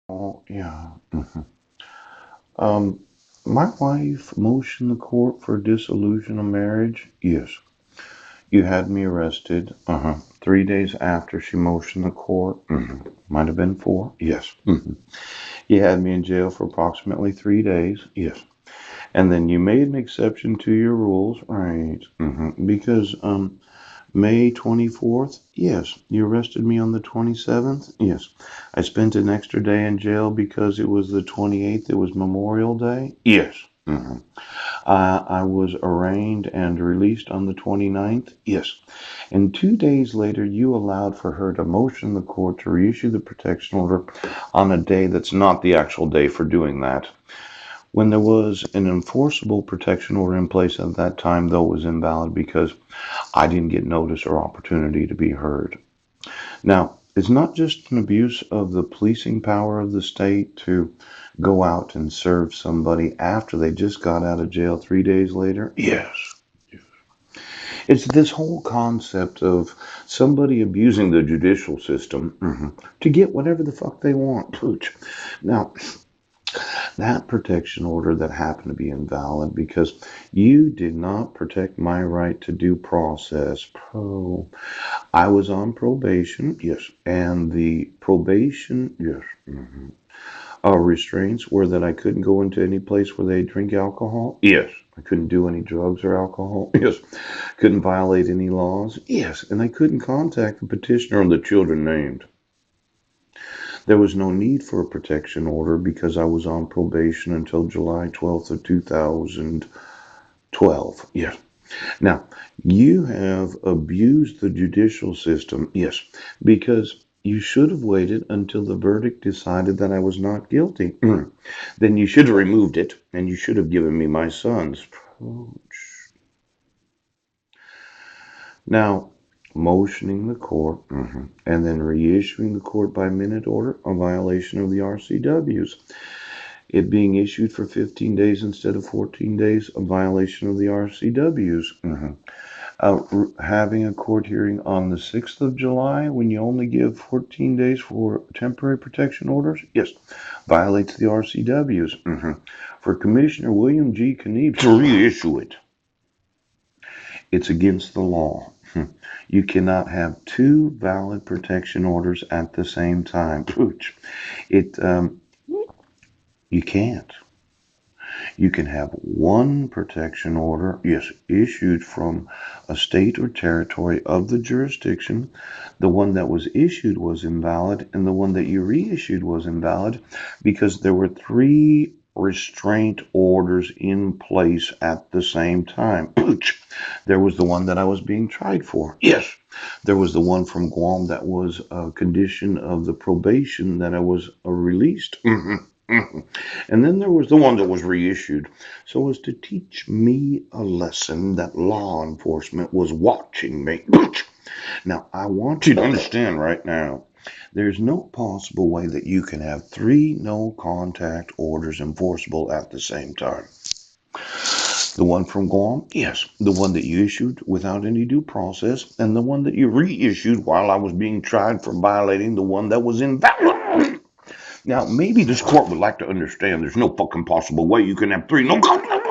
Oh, yeah. Um, my wife motioned the court for dissolution of marriage. Yes. You had me arrested. 3 days after she motioned the court. Might have been four. Yes. You had me in jail for approximately 3 days. Yes. And then you made an exception to your rules. Right. Because, May 24th? Yes. You arrested me on the 27th? Yes. I spent an extra day in jail because it was the 28th. It was Memorial Day? Yes. I was arraigned and released on the 29th? Yes. And 2 days later, you allowed for her to motion the court to reissue the protection order on a day that's not the actual day for doing that. When there was an enforceable protection order in place at that time, though, it was invalid because I didn't get notice or opportunity to be heard. Now, it's not just an abuse of the policing power of the state to go out and serve somebody after they just got out of jail 3 days later. Yes. It's this whole concept of somebody abusing the judicial system to get whatever the fuck they want. Pooch. Now, that protection order that happened to be invalid because you did not protect my right to due process. I was on probation, yes, and the probation, yes, restraints were that I couldn't go into any place where they drink alcohol. Yes. I couldn't do any drugs or alcohol. Yes. Couldn't violate any laws. Yes. And I couldn't contact the petitioner or the children named. There was no need for a protection order because I was on probation until July 12th of 2012. Yes. Now, you have abused the judicial system. Yes. Because you should have waited until the verdict decided that I was not guilty. Then you should have removed it and you should have given me my sons. Now, motioning the court and then reissuing the court by minute order, a violation of the RCWs. It being issued for 15 days instead of 14 days, a violation of the RCWs. Having a court hearing on the 6th of July when you only give 14 days for temporary protection orders? Yes, violates the RCWs. For Commissioner William G. Kniep to reissue it, it's against the law. You cannot have two valid protection orders at the same time. It, you can't. You can have one protection order, yes, issued from a state or territory of the jurisdiction. The one that was issued was invalid, and the one that you reissued was invalid because there were three restraint orders in place at the same time. There was the one that I was being tried for. Yes. There was the one from Guam that was a condition of the probation that I was released. And then there was the one that was reissued, so as to teach me a lesson that law enforcement was watching me. Now, I want you to understand right now, there's no possible way that you can have three no contact orders enforceable at the same time. The one from Guam, yes. The one that you issued without any due process, and the one that you reissued while I was being tried for violating the one that was invalid. Now, maybe this court would like to understand there's no fucking possible way you can have three no contact